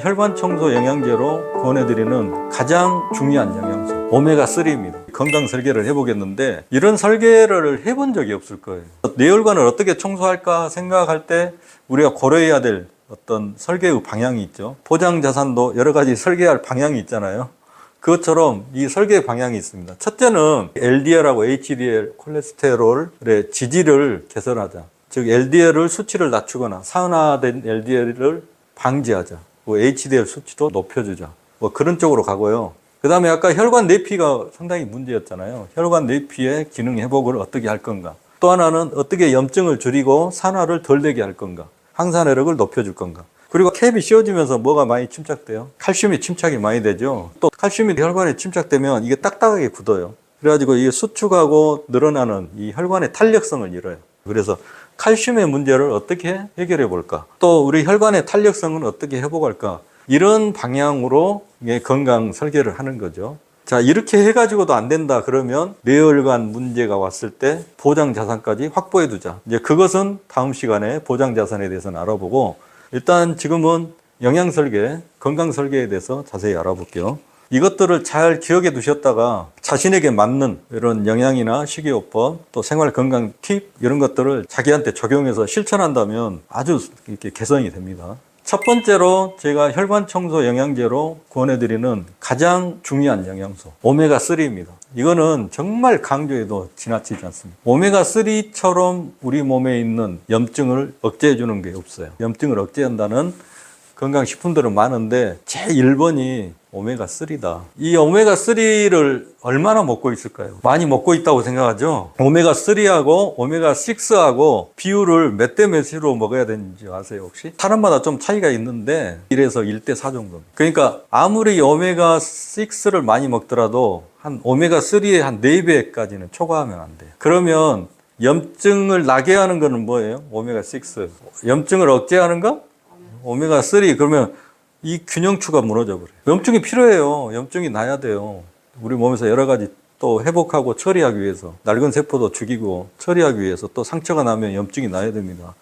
혈관 청소 영양제로 권해드리는 가장 중요한 영양소 오메가3입니다. 건강 설계를 해보겠는데 이런 설계를 해본 적이 없을 거예요. 뇌혈관을 어떻게 청소할까 생각할 때 우리가 고려해야 될 어떤 설계의 방향이 있죠. 보장자산도 여러 가지 설계할 방향이 있잖아요. 그것처럼 이 설계 방향이 있습니다. 첫째는 LDL하고 HDL 콜레스테롤의 지지를 개선하자. 즉 LDL을 수치를 낮추거나 산화된 LDL을 방지하자. HDL 수치도 높여주자. 그런 쪽으로 가고요. 그 다음에 아까 혈관 내피가 상당히 문제였잖아요. 혈관 내피의 기능 회복을 어떻게 할 건가. 또 하나는 어떻게 염증을 줄이고 산화를 덜 되게 할 건가. 항산화력을 높여줄 건가. 그리고 캡이 씌워지면서 뭐가 많이 침착돼요? 칼슘이 침착이 많이 되죠. 또 칼슘이 혈관에 침착되면 이게 딱딱하게 굳어요. 그래가지고 이게 수축하고 늘어나는 이 혈관의 탄력성을 잃어요. 그래서 칼슘의 문제를 어떻게 해결해 볼까? 또 우리 혈관의 탄력성은 어떻게 회복할까? 이런 방향으로 건강 설계를 하는 거죠. 자, 이렇게 해가지고도 안 된다 그러면 뇌혈관 문제가 왔을 때 보장자산까지 확보해 두자. 이제 그것은 다음 시간에 보장자산에 대해서는 알아보고 일단 지금은 영양설계, 건강설계에 대해서 자세히 알아볼게요. 이것들을 잘 기억해 두셨다가 자신에게 맞는 이런 영양이나 식이요법, 또 생활건강 팁 이런 것들을 자기한테 적용해서 실천한다면 아주 이렇게 개선이 됩니다. 첫 번째로 제가 혈관 청소 영양제로 권해드리는 가장 중요한 영양소 오메가3입니다. 이거는 정말 강조해도 지나치지 않습니다. 오메가3처럼 우리 몸에 있는 염증을 억제해 주는 게 없어요. 염증을 억제한다는 건강식품들은 많은데 제1번이 오메가3다. 이 오메가3를 얼마나 먹고 있을까요? 많이 먹고 있다고 생각하죠? 오메가3하고 오메가6하고 비율을 몇 대 몇으로 먹어야 되는지 아세요 혹시? 사람마다 좀 차이가 있는데 1에서 1대 4 정도. 그러니까 아무리 오메가6를 많이 먹더라도 한 오메가3의 한 4배까지는 초과하면 안 돼요. 그러면 염증을 나게 하는 거는 뭐예요? 오메가6. 염증을 억제하는 거? 오메가3. 그러면 이 균형추가 무너져 버려요. 염증이 필요해요. 염증이 나야 돼요. 우리 몸에서 여러 가지 또 회복하고 처리하기 위해서 낡은 세포도 죽이고 처리하기 위해서 또 상처가 나면 염증이 나야 됩니다.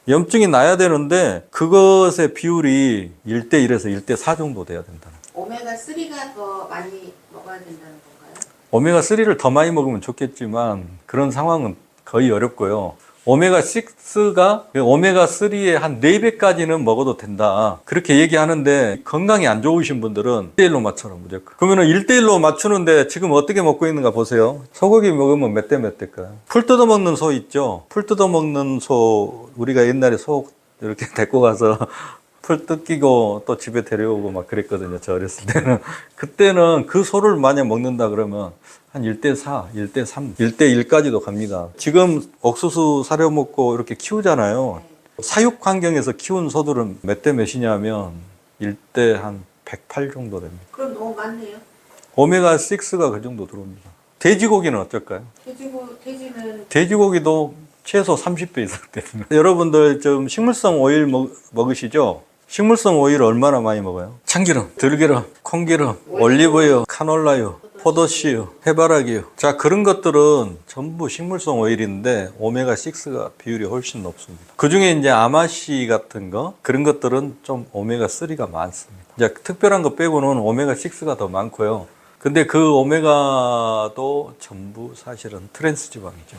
염증이 나야 되는데 그것의 비율이 1대 1에서 1대 4 정도 돼야 된다는 거예요. 오메가3가 더 많이 먹어야 된다는 건가요? 오메가3를 더 많이 먹으면 좋겠지만 그런 상황은 거의 어렵고요. 오메가6가 오메가3의 한 4배까지는 먹어도 된다. 그렇게 얘기하는데 건강이 안 좋으신 분들은 1대1로 맞춰라 무조건. 그러면 1대1로 맞추는데 지금 어떻게 먹고 있는가 보세요. 소고기 먹으면 몇 대 몇 대일까요? 풀 뜯어 먹는 소 있죠. 풀 뜯어 먹는 소 우리가 옛날에 소 이렇게 데리고 가서 풀 뜯기고 또 집에 데려오고 막 그랬거든요. 저 어렸을 때는. 그때는 그 소를 만약 먹는다 그러면 한 1대 4, 1대 3, 1대 1까지도 갑니다. 지금 옥수수 사료 먹고 이렇게 키우잖아요. 사육 환경에서 키운 소들은 몇 대 몇이냐면 1대 한 108 정도 됩니다. 그럼 너무 많네요. 오메가6가 그 정도 들어옵니다. 돼지고기는 어쩔까요? 돼지고기도 최소 30배 이상 됩니다. 여러분들 좀 식물성 오일 먹으시죠? 식물성 오일 얼마나 많이 먹어요? 참기름, 들기름, 콩기름, 올리브유, 카놀라유, 포도씨유, 해바라기유. 자, 그런 것들은 전부 식물성 오일인데 오메가6가 비율이 훨씬 높습니다. 그 중에 이제 아마씨 같은 거, 그런 것들은 좀 오메가3가 많습니다. 이제 특별한 거 빼고는 오메가6가 더 많고요. 근데 그 오메가도 전부 사실은 트랜스 지방이죠.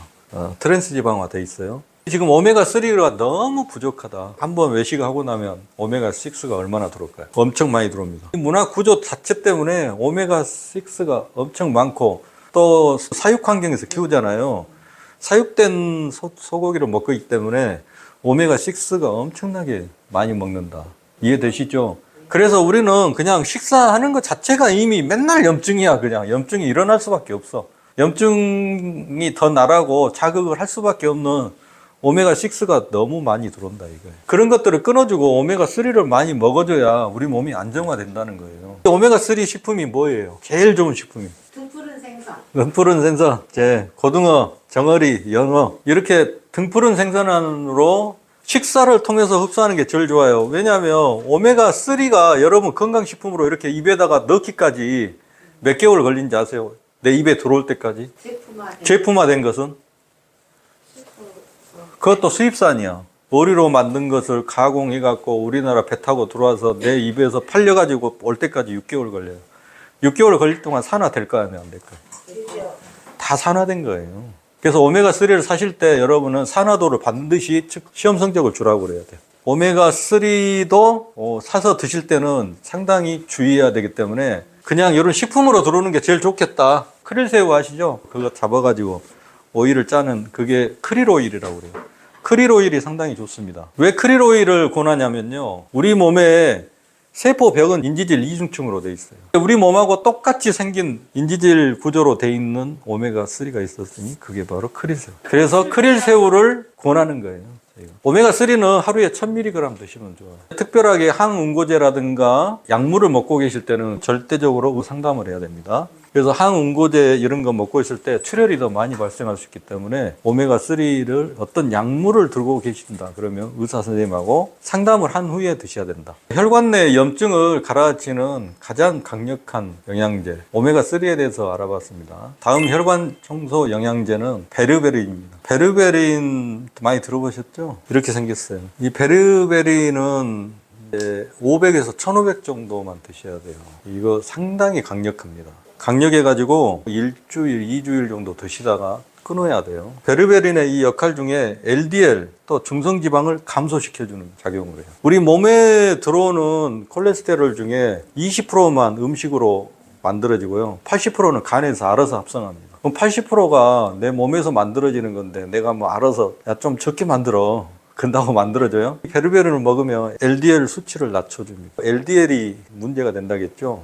트랜스 지방화 돼 있어요. 지금 오메가3가 너무 부족하다. 한번 외식하고 나면 오메가6가 얼마나 들어올까요? 엄청 많이 들어옵니다. 문화 구조 자체 때문에 오메가6가 엄청 많고 또 사육 환경에서 키우잖아요. 사육된 소고기를 먹고 있기 때문에 오메가6가 엄청나게 많이 먹는다. 이해되시죠? 그래서 우리는 그냥 식사하는 것 자체가 이미 맨날 염증이야. 그냥 염증이 일어날 수밖에 없어. 염증이 더 나라고 자극을 할 수밖에 없는 오메가6가 너무 많이 들어온다 이거예요. 그런 것들을 끊어주고 오메가3를 많이 먹어줘야 우리 몸이 안정화된다는 거예요. 오메가3 식품이 뭐예요? 제일 좋은 식품이 등푸른 생선. 등푸른 생선, 고등어, 정어리, 연어 이렇게 등푸른 생선으로 식사를 통해서 흡수하는 게 제일 좋아요. 왜냐하면 오메가3가 여러분 건강식품으로 이렇게 입에다가 넣기까지 몇 개월 걸린지 아세요? 내 입에 들어올 때까지. 제품화된 것은? 그것도 수입산이야. 오리로 만든 것을 가공해갖고 우리나라 배 타고 들어와서 내 입에서 팔려가지고 올 때까지 6개월 걸려요. 6개월 걸릴 동안 산화될까 하면 안 될까요? 다 산화된 거예요. 그래서 오메가3를 사실 때 여러분은 산화도를 반드시 시험 성적을 주라고 그래야 돼요. 오메가3도 사서 드실 때는 상당히 주의해야 되기 때문에 그냥 이런 식품으로 들어오는 게 제일 좋겠다. 크릴새우 아시죠? 그거 잡아가지고 오일을 짜는 그게 크릴 오일이라고 그래요. 크릴 오일이 상당히 좋습니다. 왜 크릴 오일을 권하냐면요. 우리 몸에 세포벽은 인지질 이중층으로 돼 있어요. 우리 몸하고 똑같이 생긴 인지질 구조로 돼 있는 오메가3가 있었으니 그게 바로 크릴새우. 그래서 크릴새우를 권하는 거예요. 오메가3는 하루에 1000mg 드시면 좋아요. 특별하게 항응고제라든가 약물을 먹고 계실 때는 절대적으로 상담을 해야 됩니다. 그래서 항응고제 이런 거 먹고 있을 때 출혈이 더 많이 발생할 수 있기 때문에 오메가3를 어떤 약물을 들고 계신다 그러면 의사 선생님하고 상담을 한 후에 드셔야 된다. 혈관 내 염증을 가라앉히는 가장 강력한 영양제 오메가3에 대해서 알아봤습니다. 다음 혈관 청소 영양제는 베르베린입니다. 베르베린 많이 들어보셨죠? 이렇게 생겼어요. 이 베르베린은 500에서 1500 정도만 드셔야 돼요. 이거 상당히 강력합니다. 강력해가지고 일주일, 2주일 정도 드시다가 끊어야 돼요. 베르베린의 이 역할 중에 LDL, 또 중성지방을 감소시켜주는 작용을 해요. 우리 몸에 들어오는 콜레스테롤 중에 20%만 음식으로 만들어지고요. 80%는 간에서 알아서 합성합니다. 그럼 80%가 내 몸에서 만들어지는 건데 내가 뭐 알아서 야 좀 적게 만들어. 근다고 만들어져요? 베르베린을 먹으면 LDL 수치를 낮춰줍니다. LDL이 문제가 된다겠죠?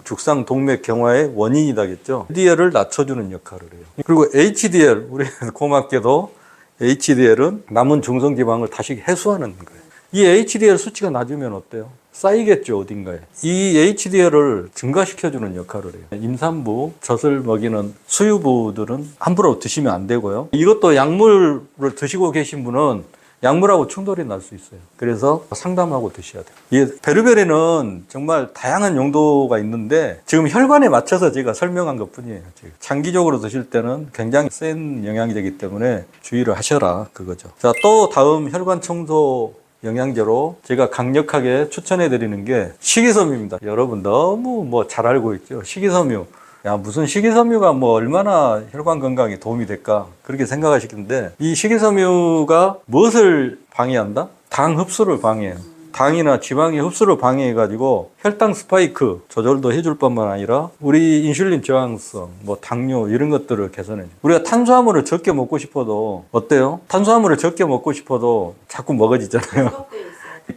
죽상 동맥 경화의 원인이다겠죠? LDL을 낮춰주는 역할을 해요. 그리고 HDL, 우리 고맙게도 HDL은 남은 중성지방을 다시 해소하는 거예요. 이 HDL 수치가 낮으면 어때요? 쌓이겠죠, 어딘가에. 이 HDL을 증가시켜주는 역할을 해요. 임산부, 젖을 먹이는 수유부들은 함부로 드시면 안 되고요. 이것도 약물을 드시고 계신 분은 약물하고 충돌이 날 수 있어요. 그래서 상담하고 드셔야 돼요. 이 베르베린은 정말 다양한 용도가 있는데 지금 혈관에 맞춰서 제가 설명한 것 뿐이에요. 장기적으로 드실 때는 굉장히 센 영양제이기 때문에 주의를 하셔라 그거죠. 자, 또 다음 혈관 청소 영양제로 제가 강력하게 추천해 드리는 게 식이섬유입니다. 여러분 너무 잘 알고 있죠. 식이섬유. 야, 무슨 식이섬유가 얼마나 혈관 건강에 도움이 될까? 그렇게 생각하시는데, 이 식이섬유가 무엇을 방해한다? 당 흡수를 방해해요. 당이나 지방의 흡수를 방해해가지고 혈당 스파이크 조절도 해줄 뿐만 아니라 우리 인슐린 저항성, 당뇨 이런 것들을 개선해줘요. 우리가 탄수화물을 적게 먹고 싶어도 어때요? 탄수화물을 적게 먹고 싶어도 자꾸 먹어지잖아요.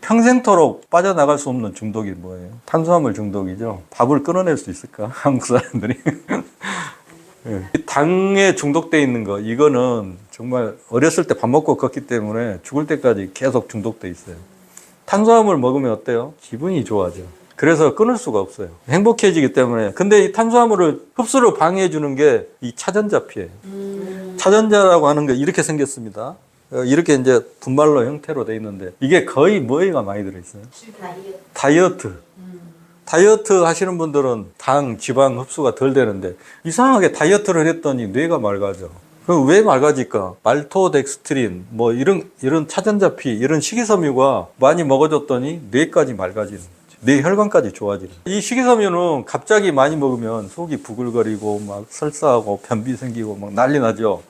평생토록 빠져나갈 수 없는 중독이 뭐예요? 탄수화물 중독이죠. 밥을 끊어낼 수 있을까? 한국 사람들이. 당에 중독돼 있는 거, 이거는 정말 어렸을 때 밥 먹고 컸기 때문에 죽을 때까지 계속 중독돼 있어요. 탄수화물 먹으면 어때요? 기분이 좋아져. 그래서 끊을 수가 없어요. 행복해지기 때문에. 근데 이 탄수화물을 흡수를 방해해 주는 게 이 차전자 피예요. 차전자라고 하는 게 이렇게 생겼습니다. 이렇게 이제 분말로 형태로 돼 있는데 이게 거의 뭐가 많이 들어있어요? 다이어트. 다이어트 하시는 분들은 당, 지방 흡수가 덜 되는데 이상하게 다이어트를 했더니 뇌가 맑아져. 그럼 왜 맑아질까? 말토덱스트린, 이런 차전자피, 이런 식이섬유가 많이 먹어줬더니 뇌까지 맑아지는 거죠. 뇌 혈관까지 좋아지는 거죠. 이 식이섬유는 갑자기 많이 먹으면 속이 부글거리고 설사하고 변비 생기고 난리 나죠.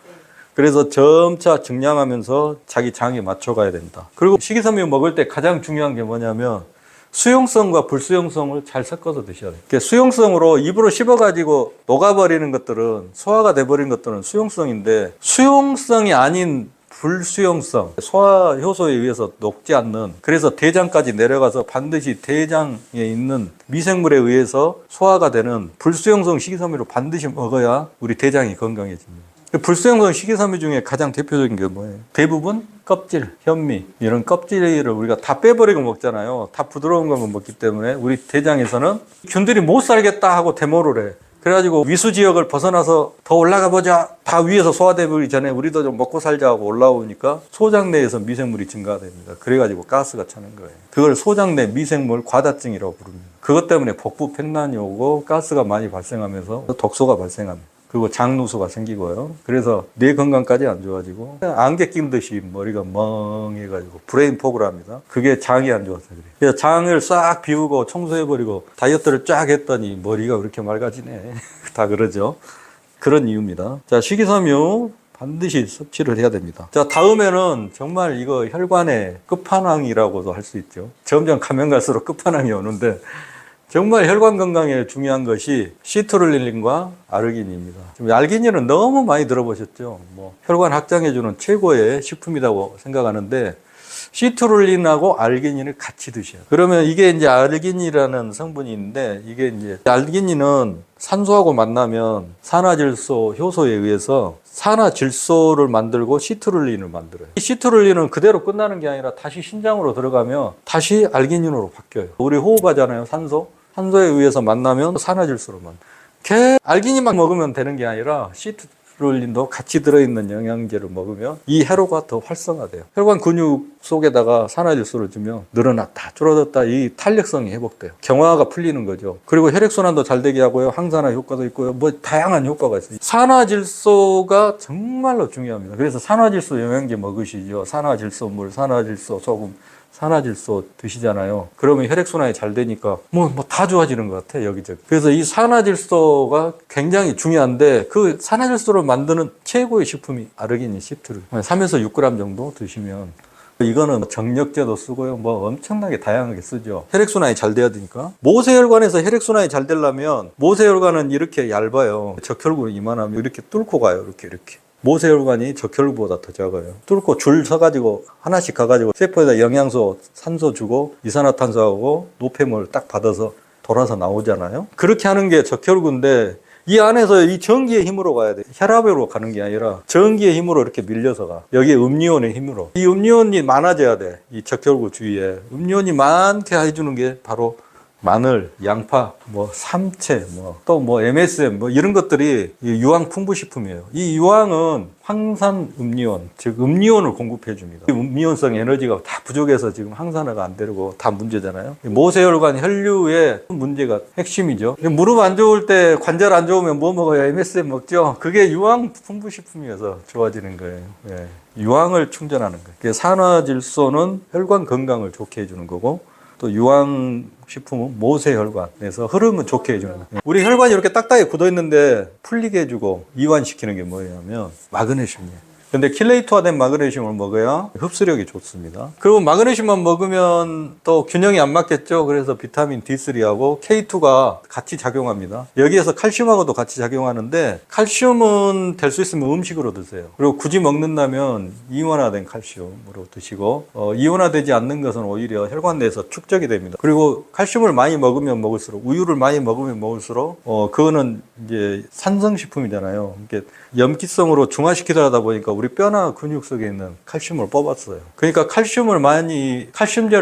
그래서 점차 증량하면서 자기 장에 맞춰가야 된다. 그리고 식이섬유 먹을 때 가장 중요한 게 뭐냐면 수용성과 불수용성을 잘 섞어서 드셔야 돼요. 수용성으로 입으로 씹어가지고 녹아버리는 것들은, 소화가 돼버린 것들은 수용성인데, 수용성이 아닌 불수용성, 소화 효소에 의해서 녹지 않는, 그래서 대장까지 내려가서 반드시 대장에 있는 미생물에 의해서 소화가 되는 불수용성 식이섬유를 반드시 먹어야 우리 대장이 건강해집니다. 불수용성 식이섬유 중에 가장 대표적인 게 뭐예요? 대부분 껍질, 현미, 이런 껍질을 우리가 다 빼버리고 먹잖아요. 다 부드러운 것만 먹기 때문에 우리 대장에서는 균들이 못 살겠다 하고 데모를 해. 그래가지고 위수 지역을 벗어나서 더 올라가 보자. 다 위에서 소화되기 전에 우리도 좀 먹고 살자 하고 올라오니까 소장 내에서 미생물이 증가됩니다. 그래가지고 가스가 차는 거예요. 그걸 소장 내 미생물 과다증이라고 부릅니다. 그것 때문에 복부 팽난이 오고 가스가 많이 발생하면서 독소가 발생합니다. 그리고 장누수가 생기고요. 그래서 뇌 건강까지 안 좋아지고 안개 낀 듯이 머리가 멍해가지고 브레인 포그를 합니다. 그게 장이 안 좋아서 그래요. 그래서 장을 싹 비우고 청소해버리고 다이어트를 쫙 했더니 머리가 그렇게 맑아지네. 다 그러죠. 그런 이유입니다. 자, 식이섬유 반드시 섭취를 해야 됩니다. 자, 다음에는 정말 이거 혈관의 끝판왕이라고도 할 수 있죠. 점점 가면 갈수록 끝판왕이 오는데 정말 혈관 건강에 중요한 것이 시트룰린과 아르기닌입니다. 지금 아르기닌은 너무 많이 들어보셨죠? 뭐 혈관 확장해주는 최고의 식품이라고 생각하는데 시트룰린하고 아르기닌을 같이 드셔요. 그러면 이게 이제 아르기닌이라는 성분이 있는데 이게 이제 아르기닌은 산소하고 만나면 산화질소 효소에 의해서 산화질소를 만들고 시트룰린을 만들어요. 이 시트룰린은 그대로 끝나는 게 아니라 다시 신장으로 들어가면 다시 아르기닌으로 바뀌어요. 우리 호흡하잖아요, 산소. 산소에 의해서 만나면 산화질소로 만들어요. 아르기닌만 먹으면 되는 게 아니라 시트룰린도 같이 들어있는 영양제를 먹으면 이 회로가 더 활성화돼요. 혈관 근육 속에다가 산화질소를 주면 늘어났다, 줄어들었다, 이 탄력성이 회복돼요. 경화가 풀리는 거죠. 그리고 혈액순환도 잘 되게 하고요. 항산화 효과도 있고요. 뭐 다양한 효과가 있어요. 산화질소가 정말로 중요합니다. 그래서 산화질소 영양제 먹으시죠. 산화질소물, 산화질소 소금, 산화질소 드시잖아요. 그러면 혈액순환이 잘 되니까 뭐 다 좋아지는 것 같아요, 여기저기. 그래서 이 산화질소가 굉장히 중요한데 그 산화질소를 만드는 최고의 식품이 아르기닌 시트룰. 3에서 6g 정도 드시면 이거는 정력제도 쓰고요. 뭐 엄청나게 다양하게 쓰죠. 혈액순환이 잘 돼야 되니까. 모세혈관에서 혈액순환이 잘 되려면 모세혈관은 이렇게 얇아요. 적혈구는 이만하면 이렇게 뚫고 가요. 이렇게. 모세혈관이 적혈구보다 더 작아요. 뚫고 줄 서가지고 하나씩 가가지고 세포에다 영양소, 산소 주고 이산화탄소하고 노폐물 딱 받아서 돌아서 나오잖아요. 그렇게 하는 게 적혈구인데 이 안에서 이 전기의 힘으로 가야 돼. 혈압으로 가는 게 아니라 전기의 힘으로 이렇게 밀려서 가. 여기에 음리온의 힘으로. 이 음리온이 많아져야 돼. 이 적혈구 주위에. 음리온이 많게 해주는 게 바로 마늘, 양파, 뭐 삼채, 또 MSM 이런 것들이 유황 풍부 식품이에요. 이 유황은 황산 음리온, 즉 음리온을 공급해 줍니다. 음리온성 에너지가 다 부족해서 지금 항산화가 안 되고 다 문제잖아요. 모세혈관 혈류의 문제가 핵심이죠. 무릎 안 좋을 때 관절 안 좋으면 뭐 먹어요? MSM 먹죠. 그게 유황 풍부 식품이어서 좋아지는 거예요. 예. 유황을 충전하는 거예요. 산화질소는 혈관 건강을 좋게 해주는 거고 또 유황식품은 모세혈관에서 흐름을 좋게 해주는 거예요. 우리 혈관이 이렇게 딱딱하게 굳어있는데 풀리게 해주고 이완시키는 게 뭐냐면 마그네슘이에요. 근데 킬레이트화된 마그네슘을 먹어야 흡수력이 좋습니다. 그리고 마그네슘만 먹으면 또 균형이 안 맞겠죠. 그래서 비타민 D3하고 K2가 같이 작용합니다. 여기에서 칼슘하고도 같이 작용하는데 칼슘은 될 수 있으면 음식으로 드세요. 그리고 굳이 먹는다면 이온화된 칼슘으로 드시고 이온화되지 않는 것은 오히려 혈관 내에서 축적이 됩니다. 그리고 칼슘을 많이 먹으면 먹을수록 우유를 많이 먹으면 먹을수록 그거는 이제 산성식품이잖아요. 이게 염기성으로 중화시키다 보니까 우리 뼈나 근육 속에 있는 칼슘을 뽑았어요. 그러니까 칼슘제를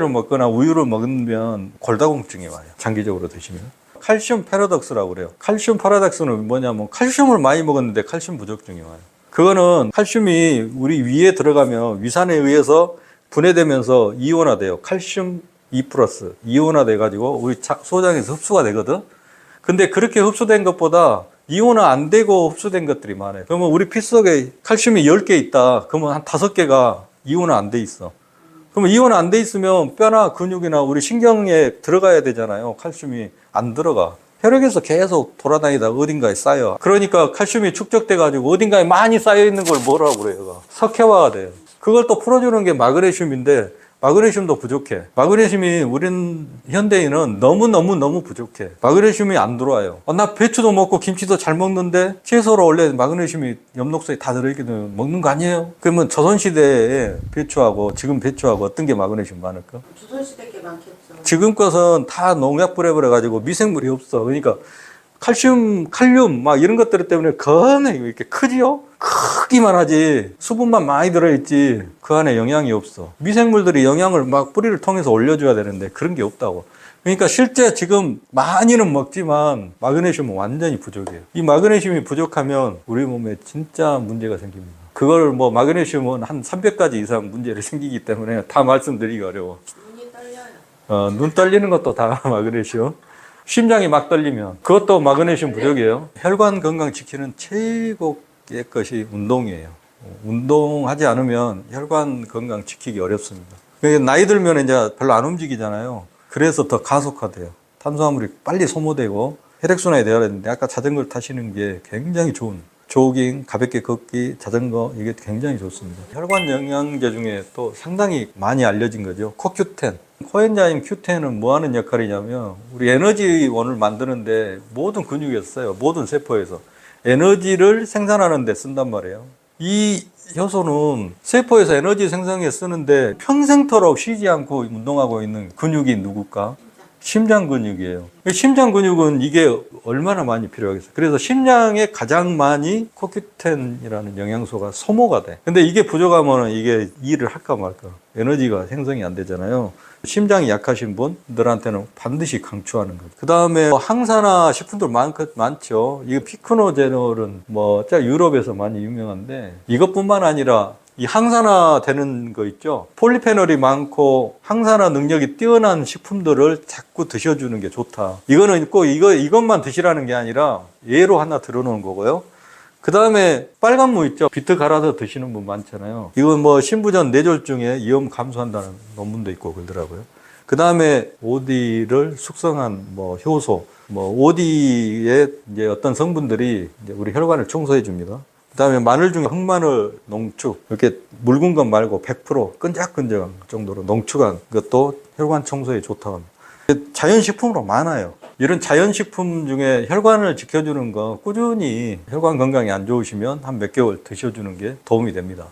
먹거나 우유를 먹으면 골다공증이 와요. 장기적으로 드시면. 칼슘 패러독스라고 그래요. 칼슘 패러독스는 뭐냐면 칼슘을 많이 먹었는데 칼슘 부족증이 와요. 그거는 칼슘이 우리 위에 들어가면 위산에 의해서 분해되면서 이온화돼요. 칼슘 2+, 이온화돼가지고 우리 소장에서 흡수가 되거든. 근데 그렇게 흡수된 것보다 이온화 안 되고 흡수된 것들이 많아요. 그러면 우리 피 속에 칼슘이 10개 있다. 그러면 한 5개가 이온화 안 돼 있어. 그러면 이온화 안 돼 있으면 뼈나 근육이나 우리 신경에 들어가야 되잖아요. 칼슘이 안 들어가. 혈액에서 계속 돌아다니다 어딘가에 쌓여. 그러니까 칼슘이 축적돼가지고 어딘가에 많이 쌓여 있는 걸 뭐라고 그래요? 석회화가 돼요. 그걸 또 풀어주는 게 마그네슘인데 마그네슘도 부족해. 마그네슘이 우린 현대인은 너무 부족해. 마그네슘이 안 들어와요. 나 배추도 먹고 김치도 잘 먹는데 채소로 원래 마그네슘이 엽록소에 다 들어있기 때문에 먹는 거 아니에요? 그러면 조선시대에 배추하고 지금 배추하고 어떤 게 마그네슘 많을까? 조선시대 게 많겠죠. 지금 것은 다 농약 뿌려버려가지고 미생물이 없어. 그러니까 칼슘, 칼륨 막 이런 것들 때문에 겁나 이렇게 크지요? 크기만 하지 수분만 많이 들어있지 그 안에 영양이 없어. 미생물들이 영양을 막 뿌리를 통해서 올려줘야 되는데 그런 게 없다고. 그러니까 실제 지금 많이는 먹지만 마그네슘은 완전히 부족해요. 이 마그네슘이 부족하면 우리 몸에 진짜 문제가 생깁니다. 그걸 마그네슘은 한 300가지 이상 문제를 생기기 때문에 다 말씀드리기 어려워. 눈이 떨려요. 눈 떨리는 것도 다 마그네슘. 심장이 막 떨리면 그것도 마그네슘 부족이에요. 혈관 건강 지키는 최고의 것이 운동이에요. 운동하지 않으면 혈관 건강 지키기 어렵습니다. 나이 들면 이제 별로 안 움직이잖아요. 그래서 더 가속화돼요. 탄수화물이 빨리 소모되고 혈액순환이 되어야 되는데 아까 자전거를 타시는 게 굉장히 좋은 조깅, 가볍게 걷기, 자전거 이게 굉장히 좋습니다. 혈관 영양제 중에 또 상당히 많이 알려진 거죠. 코큐10. 코엔자임 Q10은 뭐 하는 역할이냐면 우리 에너지원을 만드는데 모든 근육에서 써요. 모든 세포에서. 에너지를 생산하는 데 쓴단 말이에요. 이 효소는 세포에서 에너지 생성에 쓰는데 평생토록 쉬지 않고 운동하고 있는 근육이 누굴까? 심장 근육이에요. 심장 근육은 이게 얼마나 많이 필요하겠어요. 그래서 심장에 가장 많이 코큐10이라는 영양소가 소모가 돼. 근데 이게 부족하면 이게 일을 할까 말까. 에너지가 생성이 안 되잖아요. 심장이 약하신 분들한테는 반드시 강추하는 거죠. 그 다음에 항산화 식품들 많죠. 이거 피크노제놀은 유럽에서 많이 유명한데 이것뿐만 아니라 이 항산화 되는 거 있죠. 폴리페놀이 많고 항산화 능력이 뛰어난 식품들을 자꾸 드셔주는 게 좋다. 이거는 꼭 이것만 드시라는 게 아니라 예로 하나 들어놓은 거고요. 그 다음에 빨간 무 있죠. 비트 갈아서 드시는 분 많잖아요. 이건 신부전 뇌졸중에 위험 감소한다는 논문도 있고 그러더라고요. 그 다음에 오디를 숙성한 효소, 오디의 이제 어떤 성분들이 이제 우리 혈관을 청소해 줍니다. 그 다음에 마늘 중에 흑마늘 농축, 이렇게 묽은 것 말고 100% 끈적끈적한 정도로 농축한 것도 혈관 청소에 좋다고 합니다. 자연식품으로 많아요. 이런 자연식품 중에 혈관을 지켜주는 거 꾸준히 혈관 건강이 안 좋으시면 한 몇 개월 드셔주는 게 도움이 됩니다.